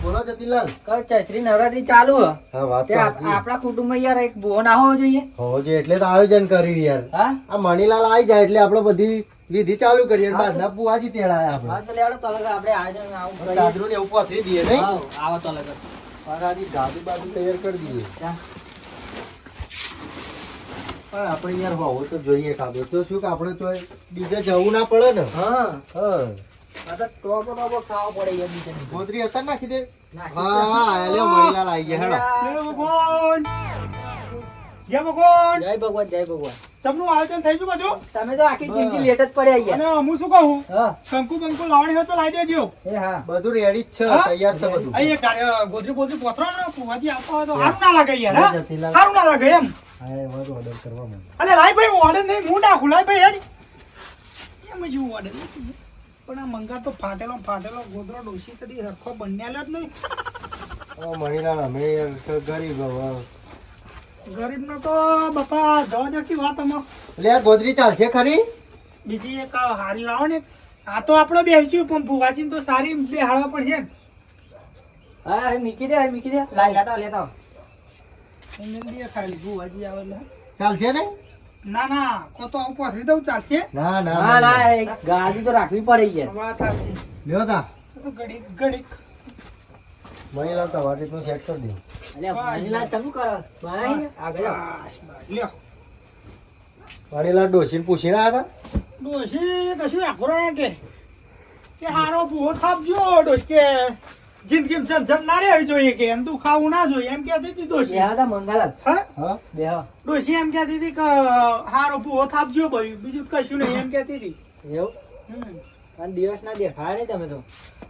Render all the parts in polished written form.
બોલો જતીલાલ. ચૈત્રી નવરાત્રી ચાલુ હ. હા વાત તે તો સાચી. આપણા કુટુંબમાં યાર એક બોન આવો જોઈએ. હોવો જોઈએ એટલે તો આયોજન કર્યું યાર. હા આ મણીલાલ આવી જાય એટલે આપણે બધી વિધિ ચાલુ કરીએ. હા, બાદના પુવાજી તેડાયા આપણે. હા તો લેવડો તલગ આપણે આયોજન આવું કરીએ. દાદરું ને એવું પાથરી દઈએ નહીં. હા આવો તલગ. પાછા ગાદી બાજુ તૈયાર કરી દઈએ. પણ આપણે યાર હોવો તો જોઈએ ખાધો તો શું કે આપણે તો બીજે જવું ના પડે ને. હા હા આ તો ટોપો ટોપો ખાવો પડે યાર બીજે ગોદરી હતા ને નાખી દે. નાખી હા હા આયા લ્યો મણીલાલ આવી ગયા હેડો. જય ભગવાન. જય ભગવાન. જય ભગવાન જય ભગવાન. તમનું આયોજન થઈ ગયું બધું? તમે તો આખી જિંદગી લેટ જ પડ્યા અને યાર. હું શું કહું, હા શંકુ બંકુ લાવણી હોય તો લાવી દેજો. એ હા બધું રેડી જ છે. હા? તૈયાર છે બધું. અહીં ગોદરી બોદરી પોતરો ને ફુવાજી આપવા હોય તો સારું ના લાગે યાર. હા? જતીલાલ. સારું ના લાગે એમ. હા એમાં તો ઓર્ડર કરવા માંગે. અલે લાઈ ભાઈ હું ઓર્ડર નહીં, હું નાખું. લાઈ ભાઈ હેડ. એમ જ હું ઓર્ડર નહીં. પણ આ મંગા તો ફાટેલો ગોદરો ડોસી કદી હરખો બન્યાલો જ નહીં. મણીલાલ અમે યાર છે ગરીબ હવે. ગરીબનો તો બાપા જવા દો કી વાત આમાં. એટલે આ ગોદરી ચાલશે ખરી? બીજી એક હારી લાવો ને. આ તો આપણે બેસીશું પણ ફુવાજીને તો સારી બેહાડવા પડશે ને. હા મૂકી દે લાઈ લેતા એમને ખાલી ફુવાજી આવે એટલે. ચાલશે ને? ના કો તો આવું પાથરી દઉં ચાલશે. ના ના ના ના એક ગાડી તો રાખવી પડે યાર. વાત સાચી. લ્યો તા તો ઘડીક મણીલાલ તમારી રીતનું સેટ કરી દે. અલ્યા મણીલાલ તમે કરો બનાવી આગળ જાઓ. લ્યો મણીલાલ ડોશીને પૂછીને આવ્યા ડોશી કશું આખરો ના કે હારો ભૂવો થાપજો ડોશ કે જિંદગી જમ ના રહેવી જોઈએ કે એમ તું ખાવું ના જોઈએ એમ કહેતી હતી ડોશી. બેહા તા મંગાલાલ હા હતા? હા બેહો ડોશી એમ કહેતી હતી કે હારો ભૂવો થાપજો ભાઈ બીજું કશું નહીં એમ કહેતી હતી. એવું હમ. અને દિવસ ના દેખાય નહીં તમે તો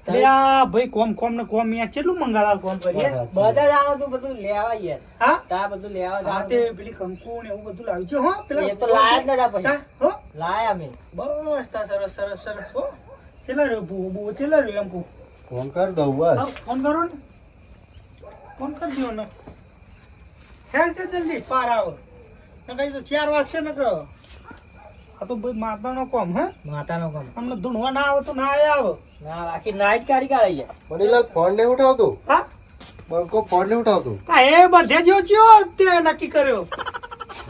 એટલે આ ભાઈ કોમ ને કોમ યાર કેટલું મંગાલાલ કોમ કરીએ. બધા જાણો તું બધું લેવા યાર. હા તા બધું લેવા હા જાણો. તે પેલી કંકુ ને એવું બધું લાવજો હો એ તો લાયા જ નતા પછી. હા, હો લાયા અમે. બસ તા સરસ હો. ચેલા રહ્યો ભૂવો ચેલા રહ્યો એમ કહું. ફોન કરી દઉં બસ. હા, ફોન કરો ને. ફોન કરી દો ને. હેડ કે જલ્દી પાર આવો. ને કઈ તો 4 વાગશે ને કહો. આ તો ભાઈ માતાનો કોમ હે. માતાનો કામ. અમને ધૂણવા ના આવે તો ના આવે. ના આખી નાઈટ કાઢી કાઢી યાર. મણીલાલ ફોન નહીં ઉઠાવતું. હા બંકો ફોન નહીં ઉઠાવતું. આ એ બધે જો તે નક્કી કર્યો.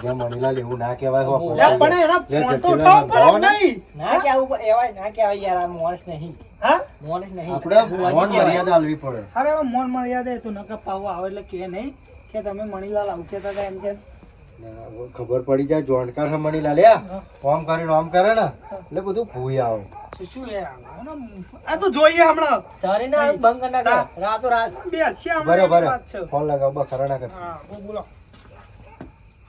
જે મણીલાલ એવું ના કહેવાય હો. લે પણ એના લે ફોન તો જતીલાલ ઉઠાવવો પડે ને નહીં. ના કેવું એવાય ના કેવાય યાર આ મોણસ નહીં. હા મોણસ નહીં. આપણે ફોન મર્યાદા આલવી પડે. અરે હવે મોન મર્યાદા એ તો નકા પાવો આવે એટલે કે નહીં કે તમે મણીલાલ આવું કહેતા હતા એમ કે ખબર પડી જાય જોણકાર હે મણીલાલ યા. આમ કરીને આમ કરે ને એટલે બધું ભૂઈ આવે. શું એ આ તો જોઈએ હમણાં સરી ના બંધ કરી નાખે રાતો રાત. બે છે હમણાં બરે એની બરે વાત છે. ફોન લગાવ બખરા ના કર. હા બોલો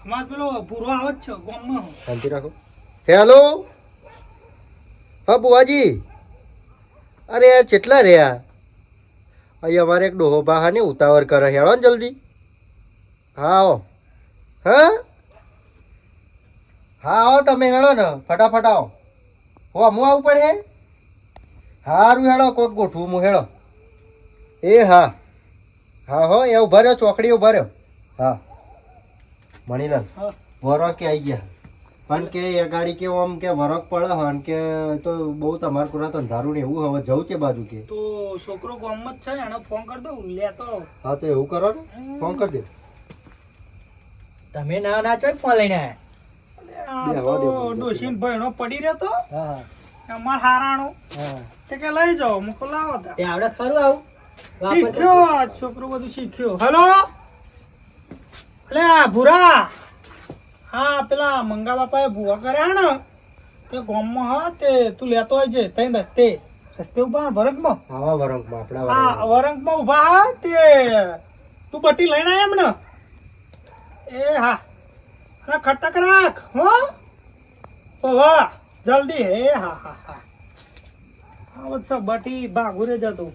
અમાર પેલો પૂરો આવે જ છે ગામમાં. શાંતિ રાખો. હેલો હા બુવાજી. અરે યાર કેટલા રહ્યા? અહીં અમારે એક ડોહો બા ને ઉતાવળ કરે. હેળો ને જલ્દી. હા આવો. હા હા આવો તમે હેળો ને ફટાફટ આવો. હો હું આવું પડે. હારું હેળો કોક ગોઠવું હું હેળો. એ હા હા હો એ ઉભા રહ્યો ચોકડી ઉભા રહ્યો. હા મણીલાલ હા વરક કે આવી ગયા પણ કે એ ગાડી કેવો આમ કે વરક પડે હોય ને કે તો બહુ તમારે પૂરા અંધારું ને એવું હવે જવું છે બાજુ કે. તો છોકરો ગામમાં જ છે એને ફોન કરી દઉં લેતો. હા તો એવું કરો ને ફોન કરી દે. તમે ના ના ચોક ફોન લઈને આયા. આ તો ડોશીન ભાઈનો પડી રહ્યો તો હા અમાર હારાણો હા તે કે લઈ જાઓ મુકો લાવો તા. તે આવડે ખરું આવું શીખ્યો આ છોકરો બધું શીખ્યો. હેલો અલે ભૂરા હા પેલા મંગા બાપાએ ભૂવા કર્યા ને તે ગામમાં હા તે તું લેતો હોય છે તઈ રસ્તે ઉભા વરંગમાં. આવા વરંકમાં આપણા હા વરંગમાં ઉભા હા તે તું બટી લઈને આયા એમને. એ હા અરે ખટક રાખ હો ઓ વાહ જલ્દી હે હા હા હા હા બસ બટી ભાગુરે જતું.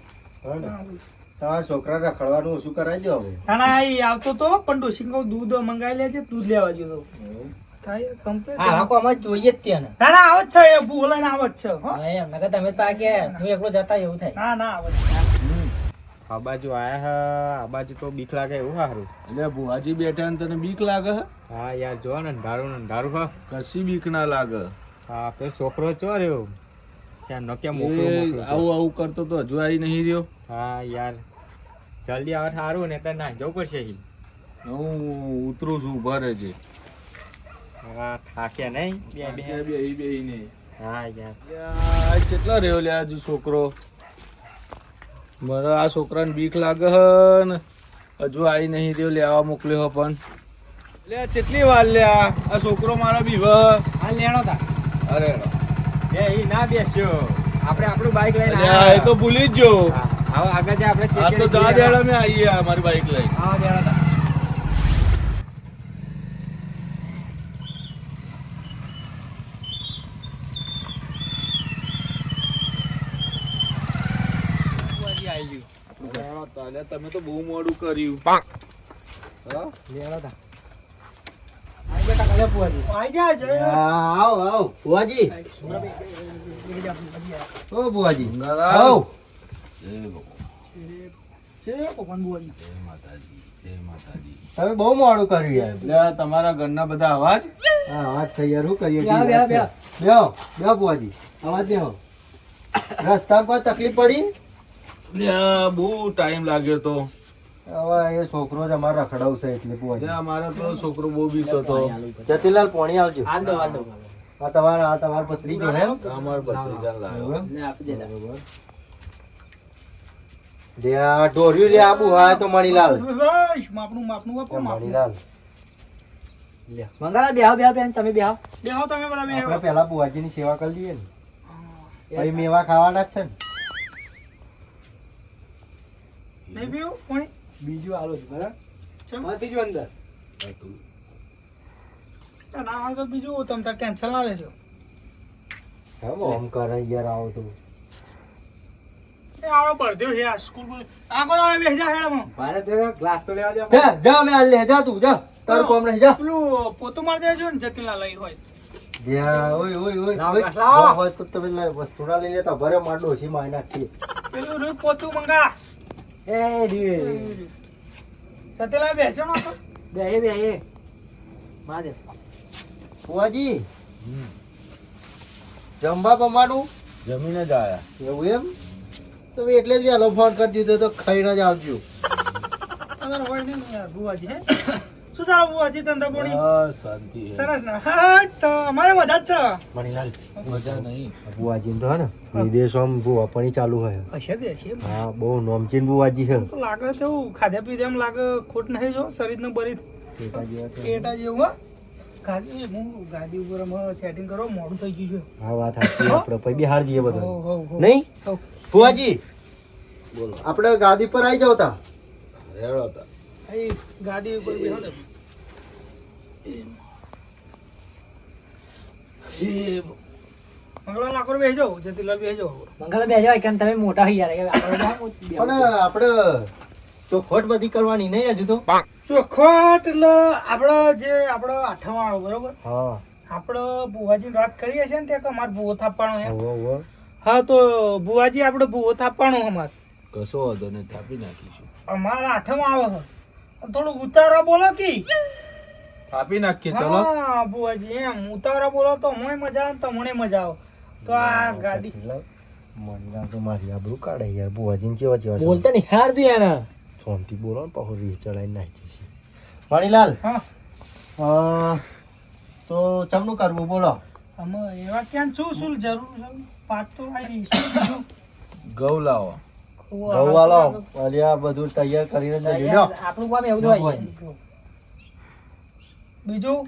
તમારા છોકરા રખડવાનું ઓછું કરાવી દો હવે. ના એ આવતો તો પણ ડોશી કહું દૂધ મંગાવી લેજે દૂધ લેવા જતો થાય કમ્પ્લીટ. હા કોમ જ જોઈએ જ ત્યાં. ના ના આવે જ છે એ બોલાઈને આવે જ છે હો. એમ નકર તમે તો આ કે હું એકલો જતા એવું થાય. ના ના આવે જ. આ બાજુ આયા હા આ બાજુ તો બીક લાગે એવું સારું. એટલે બુવાજી બેઠા ને તને બીક લાગે? હા યાર જો ને અંધારું હા કશી બીક ના લાગે. હા પેલો છોકરો ચો રહ્યો ત્યાં નક્યા મોકલો આવું કરતો તો હજુ આવી નહીં રહ્યો. હા યાર જલ્દી આવે સારું ને ત્યાં નાહી જવું પડશે હું ઉતરું છું ઉભા રહેજે હા થાક્યા નહીં બે નહીં હા યાર કેટલા રહ્યો લે આજુ છોકરો મારા આ છોકરાને બીક લાગે હ ને હજુ આવી નહીં રહ્યો લેવા મોકલ્યો પણ લે કેટલી વાર લ્યા આ છોકરો મારા બીવ હા લેણો તા અરે એ ના બેસ્યો આપણે આપણું બાઈક લઈને એ તો ભૂલી જ જો આવો આગળ જે આપણે આ તો જા દેડા મેં આવીએ મારી બાઈક લઈ હા લેણો તા તમે તો બહુ મોડું કર્યું લેણો તા આઈ બેટા કલે પુઆજી આઈ જા જય આવ આવ બુઆજી ઓ બુઆજી ગંગારામ. આવ જય ભગવાન બુઆજી તમે બહુ મોડું કર્યું યાર લે તમારા ઘરના બધા અવાજ હા વાત થઈ યાર શું કરીએ બેહો, બેહો, બેહો. બેહો બેહો બુઆજી અવાજ બેહો રસ્તામાં કોઈ તકલીફ પડી લે બહુ ટાઈમ લાગ્યો તો હવે એ છોકરો જ અમારે રખડાવશે એટલે લે બુઆજી મારો તો છોકરો બહુ બીતો હતો જતીલાલ પોણી આવજો હાલ દો હાલ દો આ તમારા પત્રી જો એમ અમાર ભત્રીજા લાવ્યો એવું એમ? ને આપી દેતા બરોબર. લે આ ઢોર્યું લે આબુ હા તો મણીલાલ બસ માપનું બાપુ માપનું મણીલાલ મંગાલા બેહો બેહો બેન તમે બેહો બેહો તમે બધા બેહો આપણે પેલા બુઆજીની સેવા કરી લઈએ ને પછી મેવા ખાવાના જ છે ને નહીં પીવું પાણી બીજું આલો છે બરાબર ચમ. ત્રીજું અંદર ના હોય તો બીજું તમે તાર ટેન્શન ના લેજો કેમ આમ કરે યાર આવો તો એ આવો પડ્યો છે આ સ્કૂલ બોલે આ કોણ આવે બેસી જા હેડમાં મારે તો ગ્લાસ તો લેવા દે જા જા મે આલે જા તું જા તાર કોમ નહીં જા પેલું પોતું મારી દેજો ને જતીલા લઈ હોય યા ઓય ઓય ઓય લાવ, ઓય. લાવ. ના હોય તો તમે વસ્તુડા લઈ લેતા ભરે માં ડોસી માં નાખી પેલું રોજ પોતું મંગા એ ડી જતીલા બેસજો ને તો બે મારે બુઆજી જમવા પમાડું જમીને જ આયા એવું એમ તો એટલે જ વહેલો ફોન કરી દીધો તો ખાઈને જ આવજો અગર હોય નહીં ને યાર બુઆજી હે શું તારા બુઆજી ધંધા પોણી બસ શાંતિ હે. સરસ ને હા તો અમારે મજા જ મણીલાલ મજા નહીં બુઆજી તો હે ને વિદેશમાં બુઆ પણ ચાલુ હોય છે હશે બેસી હા બહુ નોમચીન બુઆજી છે તો લાગે તેવું ખાધા પીધા એમ લાગે ખોટ નહીં જો શરીરને બરી પેટા જેવા છે. પેટા જેવું હો ગાડી હું ગાડી ઉપર સેટિંગ કરો મોડું થઈ ગયું છે હા વાત સાચી આપણે પછી બિહાર જઈએ હો, બધા હો, હો. નહીં હો. બુઆજી બોલો આપણે ગાદી પર આવી જાવ તા રેડો તા અહીં ગાડી ઉપર બેહો ને. મંગળા લાકડો બેસી જાઓ જતીલાલ બેસી જાઓ મંગાલા બેહો કેમ તમે મોટા થઈ યાર આપણે પણ આપણે ચોખવટ બધી કરવાની નહીં હજુ તો ચોખવટ એટલે આપણો જે આપણો આઠમા વાળો બરોબર હા આપણો બુવાજી વાત કરીએ છીએ ને તે કે અમારે ભૂવો થાપવાનો એમ હોવો હોવો હા તો બુવાજી આપણે ભૂવો થાપવાનો અમારે કશો વાંધો નહીં થાપી નાખીશું અમારા આઠમા આવે છે થોડું ઉતારો બોલો કી થાપી નાખીએ ચલો હા બુવાજી એમ ઉતારો બોલો તો મને મજા આવે તો મને મજા આવે તો આ ગાડી મણીલાલ તો મારી આબરૂ કાઢે યાર બુઆજીને કેવા કેવા છે. બોલતા નહીં હાર તું યાર શાંતિ બોલો ને પાછો રીહ ચડાઈને નાખી છે મણીલાલ હા તો ચમનું કરવું બોલો અમે એવા ક્યાં શું જરૂર છે પાક તો આવી શું બીજું ઘઉં લાવો ગૌવાલો અલ્યા બધું તૈયાર કરીને જ લઈ લ્યો. આપણું કામ એવું જ હોય બીજું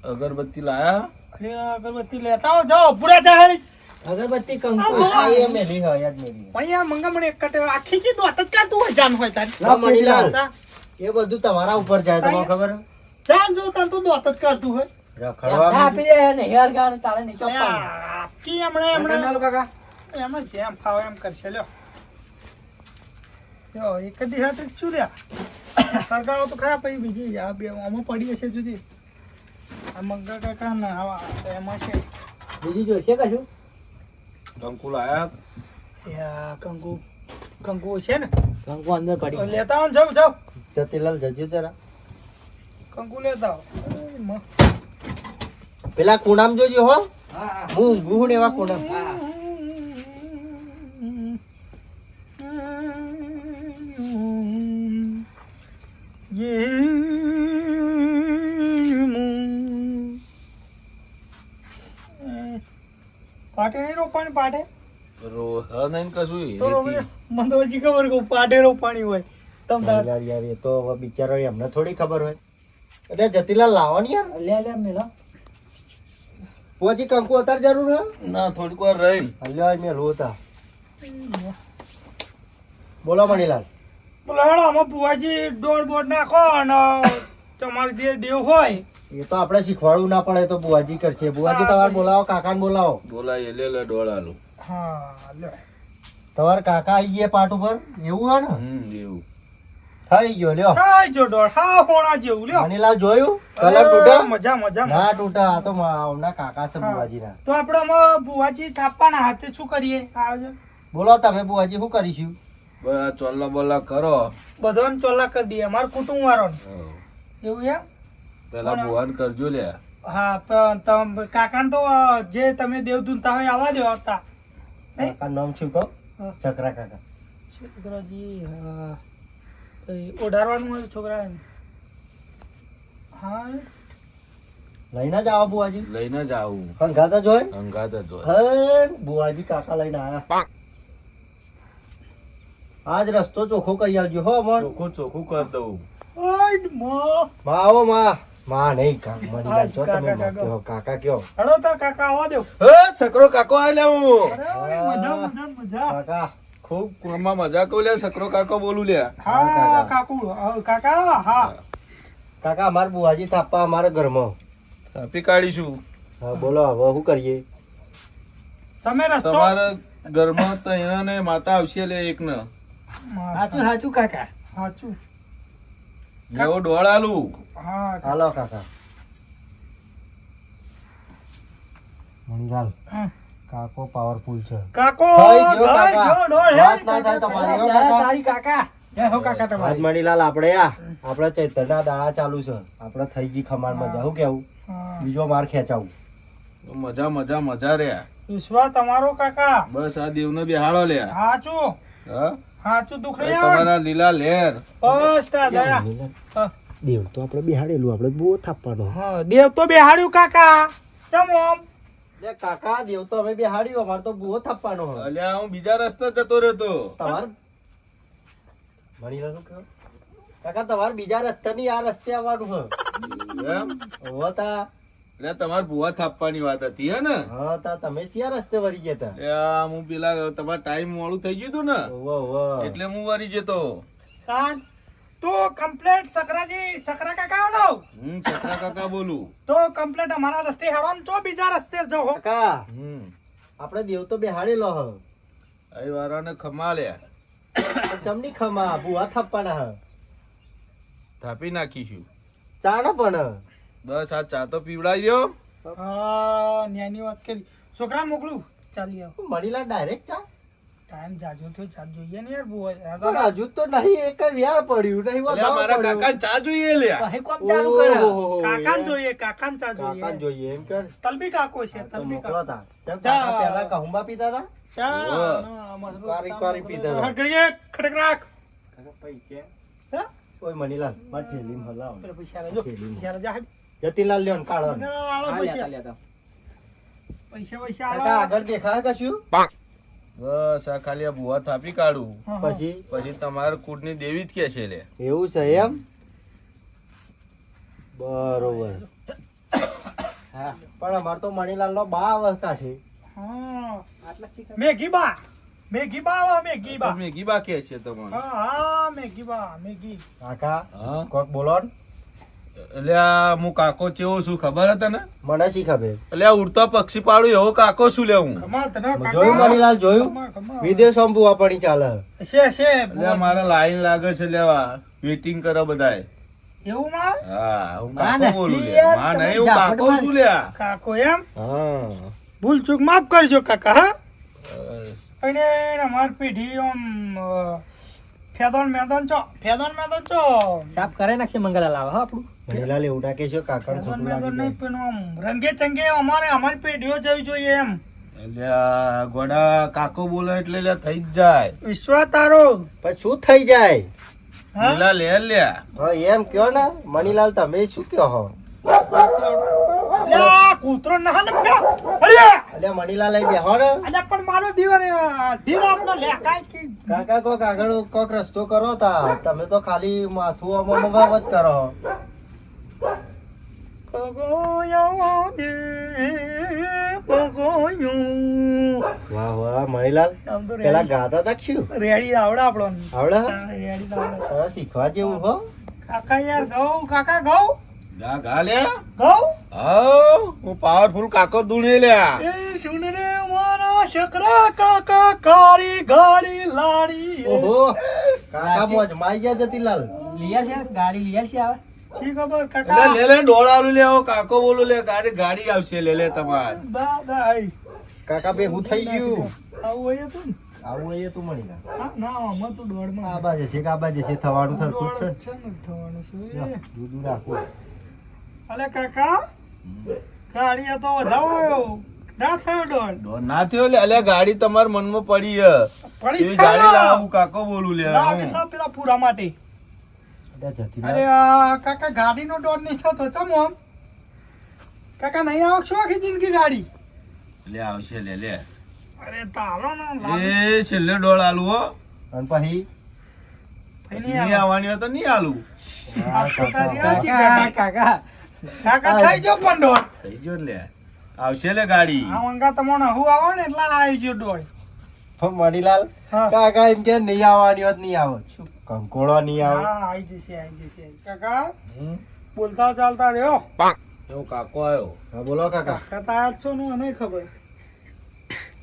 અગરબત્તી લાયા અરે અગરબત્તી લેતા આવો જાઓ પૂરા જાય અગરબત્તી કંકુ આ એ મેલી હે યાદ મેલી હે. અહીંયા મંગા મને એક કટે આખી કી દોત જ કાઢતું હોય જાન હોય તારી ના મણીલાલ તા- એ બધું તમારા ઉપર જાય તમને ખબર હે? જાન જો તાર તો દોત જ કાઢતું હોય રખડવા આપી દે ને હેર ગાણ ચાલે નહીં ચોપ્પા કી હમણે કાકા એમને જેમ ફાવે એમ કરશે લ્યો લ્યો એક જ દિશા શું લ્યા સરકારો તો ખરા પછી બીજી આ બે આમાં પડી હશે જુદી આ મંગા કાકા ના આવા એમાં છે બીજી જોઈશે કશું કંકુ લાયા યા કંકુ છે ને કંકુ અંદર તો પડી લેતા આવો ને જાઓ જતીલાલ જજો જરા કંકુ લેતા આવો પેલા કુણામ જોજો હો હું ઊંઘું ને એવા કુણામ પાટે નહીં રોપાણી પાટે નહીં કશું તો રોપણી મને તો હજી ખબર કે પાટે રોપાણી હોય તમ તાર યાર યાર એ તો હવે બિચારો એમને થોડી ખબર હોય. એટલે જતીલાલ લાવવાની યાર. લે લે મેલો બુઆજી કંકુ અત્યારે જરૂર હે? ના થોડીક વાર રહી અલ્યા મેં રોતા. બોલો મણીલાલ. બોલો હેડો આમાં બુવાજી દોડ બોડ નાખો અને તમારે જે દેવ હોય એ તો આપણે શીખવાડવું ના પડે તો બુઆજી કરશે. બુઆજી તમારે બોલાવો, કાકાને બોલાવો. બોલાય લે ડોળાલું હા લે તમારા કાકા આવી ગયા પાટ ઉપર એવું હે ને? એવું થઈ ગયો લ્યો. થાય જો દોડ હા હોણા જેવું લ્યો મણીલાલ જોયું કલર તૂટા? મજા મજા ના તૂટા. આ તો હમણાં કાકા છે બુઆજીના. તો આપણે આમાં બુવાજી થાપવાના હાથે શું કરીએ આવજો બોલો તમે બુઆજી શું કરીશું? બસ ચોલ્લા બોલા કરો બધાને ચોલ્લા કરી દઈએ અમારા કુટુંબ વાળો એવું એમ પેલા ભુવાન કરજો લે હા કાકા તો જે તમે દેવદૂતા હોય આવા દો આવતા કાકા નામ શું કહો? હા. ચકરા કાકા. છોકરાજી ઓઢારવાનું હોય છોકરા હા લઈને જ આવો બુઆજી. લઈને જ આવું હંગાતા જોય અંગાત જ હોય હે બુઆજી કાકા લઈને આયા. આજ રસ્તો ચોખ્ખો કરી આવજો હો મન. ચોખ્ખું કરી દઉં ઓય મો માં આવો માં. માં નહીં કાકા મળી જાય છો તમે. કાકા, માં કયો કાકા કયો? હળો તો કાકા આવા દો હે સકરો કાકો આલે હું અરે ઓય, મજા મજા મજા કાકા ખૂબ કોમાં મજા કહું લે સકરો કાકો બોલું લે હા કાકુ કાકા હા કાકા અમારે બુઆજી થાપા અમારા ઘરમાં. આપી કાઢીશું હા બોલો હવે શું કરીએ? તમે રસ્તો તમારા ઘરમાં તૈણા ને માતા આવશે લે એક ને સાચું સાચું કાકા સાચું એવો ડોળાલું હા હાલો કાકા. મણીલાલ હા. કાકો પાવરફુલ છે. કાકો થઈ ગયો ડોળ, કાકા. જો, ડોળ, હે, વાત ના થાય તમારી હો કાકા. તારી કાકા જય હો કાકા આજ તમારી મણીલાલ આપણે આપણે ચૈતરના દાડા ચાલુ છે. આપણે થઈ ગઈ ખમાર મજા. શું કેવું? હા. બીજો માર ખેંચાવું. મજા મજા મજા રે વિશ્વાસ તમારો કાકા બસ આ દેવને બેહાડો લે સાચું હા સાચું દુઃખ નહીં આવે તમારા લીલા લેર બસ તા દયા હા. દેવ તો આપણે બિહાડેલું આપણે બહુ થાપવાનો. હા દેવ તો બેહાડ્યું કાકા ચમ ઓમ લે કાકા દેવ તો અમે બિહાડ્યું અમારે તો બહુ થાપવાનો. અલ્યા હું બીજા રસ્તે જતો રહેતો તમારે મણીલાલ શું કહો? કાકા તમારે બીજા રસ્તાની આ રસ્તે આવવાનું છે. એમ હોવા તા એટલે તમારે ભુવા થાપવાની વાત હતી હે ને હા તા તમે ક્યાં રસ્તે વળી ગયા તા? એ આ હું પેલા તમારે ટાઈમ મોડું થઈ ગયું હતું ને હોવા હોવા. એટલે હું વરી જતો કાન તો કમ્પ્લેટ સકરાજી સકરા કાકા આવો હું છત્રા કાકા બોલું તો કમ્પ્લેટ અમારા રસ્તે હેડો ને તો બીજા રસ્તે જાઓ કાકા આપણે આપણે દેવ તો બેહાડેલો હ. અહીં વાળાને ખમા લે ચમની ખમા બુઆ થાપવાના હ. થાપી નાખીશું ચાનો પણ બસ આ ચા તો પીવડાવી દો હા ન્યાની વાત કરી છોકરા મોકલું ચાલી આવ મણીલાલ ડાયરેક્ટ ચા? ટાઈમ જાજો થયો ચા જોઈએ ને યાર બુઆ પણ હજુ તો નહીં એક વ્યાર પડ્યું નહીં અલ્યા, મારા વધારે કાકા ચા જોઈએ લે ભાઈ કોમ ચાલુ કરે ઓહો, કાકાને જોઈએ કાકાને ચા કાકાને જોઈએ જોઈએ એમ કે તલબી કાકો છે તો તલબી મોકલો કાકો તા. કેમ ચા. કાકા પહેલા કહુંબા પીતા તા? ચા ઓહ. ના, મસ્ત કારી કારી પીતા હતા. હગડીએ ખડક રાખ કાકા પૈસે? હા ઓય મણીલાલ માર થેલીમાં હલાવો. પેલા પૈસા લેજો પૈસા લેજો હાડ. જતીલાલ લ્યો ને કાઢો ને. ના, આલો હા, પૈસા લેતા પૈસા કાકા આલો આગળ દેખાય કશું? બસ આ ખાલી આ ભુવા થાપી કાઢું હા, હા. પછી પછી તમારે કુટની દેવી જ કે છે લે એવું છે એમ? બરોબર. હા પણ અમાર તો મણીલાલ નો બા આવે કાઠી. હા આટલા ચીકર મેગી બા આવો મેગી બા મેગી બા કે છે તમારે હા હા મેગી બા મેગી કાકા હા કોક બોલો ને. એટલે આ હું કાકો ચેવો છું ખબર હતા ને મને શી ખબર? એટલે આ ઉડતો પક્ષી પાડું એવો કાકો શું લે હું કમાલ તને કાકા. જોયું મણીલાલ જોયું? કમાલ, કમાલ. વિદેશોમાં બુઆ પડી ચાલે. છે એટલે મારા લાઈન લાગે છે લેવા વેટિંગ કરો બધાય એવું માં હા હું ના, કાકો ના, બોલું લે યાર, માં તમે નહીં હું કાકો ઝાપડમાં- શું લ્યા કાકો એમ હા ભૂલ ચૂક માફ કરજો કાકા હા બસ. અને અમાર પેઢી આમ ફેદોન મેદોન ચો સાફ કરે નાખશે મંગલા લાવે હા આપણું મણીલાલ એવું ના કહેશો કાકાને ફેદોન ખોટું મેદોન લાગી નહીં પણ આમ રંગે ચંગે અમારી પેઢીઓ જવી જોઈએ એમ એટલે આ ગોડા કાકો બોલે એટલે લે થઈ જ જાય વિશ્વાસ તારો જાય. પછી શું થઈ જાય? હા લીલા લે લ્યા હા એમ કયો ને મણીલાલ તમે શું કયો હો? લ્યા, કૂતરો ના ને મગા અરે અલ્યા મણીલાલ લઈ બેહો ને. અલ્યા પણ મારો દીવર ધીર આપણો લેકાય કે કાકા કોક આગળ કોક રસ્તો કરો તા. તમે તો ખાલી માથું આમાં મગાવ જ કરો. પગોયો ને પગોયો વાહ વાહ મણીલાલ આમ તો પેલા ગાતા તા શું રેડી આવડે આપણો આવડે રેડી આવડે શીખવા જેવું હો. કાકા યાર ગૌ કાકા ગૌ ગા ગા લે ગૌ આવ હું પાવરફુલ કાકો દુણે લ્યા એ સુન રે મારા શકરા કાકા કાળી ગાડી લાડી ઓહો કાકા મોજ માઈ ગયા જતીલાલ. લીયા છે ગાડી લીયા છે આવે શી ખબર એટલે કાકા લે લે ડોળાલું લે આવો કાકો બોલું લે ગાડી આવશે લે લે તમાર દાદા આઈ કાકા બે હું થઈ ગયું. આવું હોય તું ને? આવું અહીંયા તું મણીલાલ. હા ના આમાં તો દોડમાં આ બાજુ છે કે આ બાજુ છે થવાનું સરખું જ દોડ છે છે ને થવાનું છે ને. દૂધું રાખો. અલે કાકા ગાડી આ તો વધાવો ના થયો દોડ ડોળ ના થયો લે અલ્યા ગાડી તમાર મનમાં પડી હે પડી એવી છે ગાડી ને. લાવું કાકો બોલું લે લાવ સા પેલા પૂરા માટે અલ્યા જતીલાલ. અરે આ કાકા ગાડીનો દોડ નહીં થતો ચમ આમ કાકા નહીં આવો છો આખી જિંદગી ગાડી લે આવશે લે લે અરે તારો ના લાવ એ છેલ્લે ડોળ આલું હો અને પછી નહીં આવવાની હોય તો નહીં આલું કાકા થઈ ગયો પણ દોડ થઈ ગયો લે આવશે લે ગાડી આ મંગા તમને હું આવો ને એટલે આવી ગયો દોડ પણ મણીલાલ હા. કાકા એમ કે નહીં આવવાની હોત નહીં આવો શું કંકોળો નહીં આવે. હા આવી જશે કાકા બોલતા ચાલતા રહ્યો એવો કાકો આવ્યો હા બોલો કાકા. કાકા આજ છો નું નહીં ખબર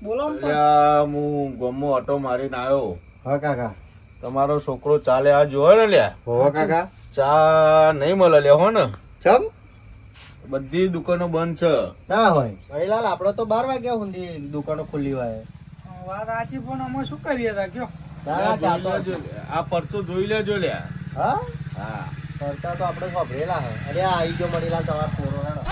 બોલો ને પણ. અલ્યા હું ગમો ઓટો મારીને આવ્યો હા કાકા. તમારો છોકરો ચાલે આ જોવે ને લ્યા હો કાકા. ચા નહીં મળે લે હો ને ચમ બધી દુકાનો બંધ છે ના હોય મણીલાલ આપડે તો 12 વાગ્યા સુધી દુકાનો ખુલ્લી હોય. વાત સાચી પણ અમે શું કરીએ તા કયો ના ના જોઈ ચાતો. લેજો લે. આ પરચો જોઈ લેજો લ્યા હા હા કરતા તો આપણે વાપરેલા હે. અરે આ આવી ગયો મણીલાલ તમારો ફોરો હેડો.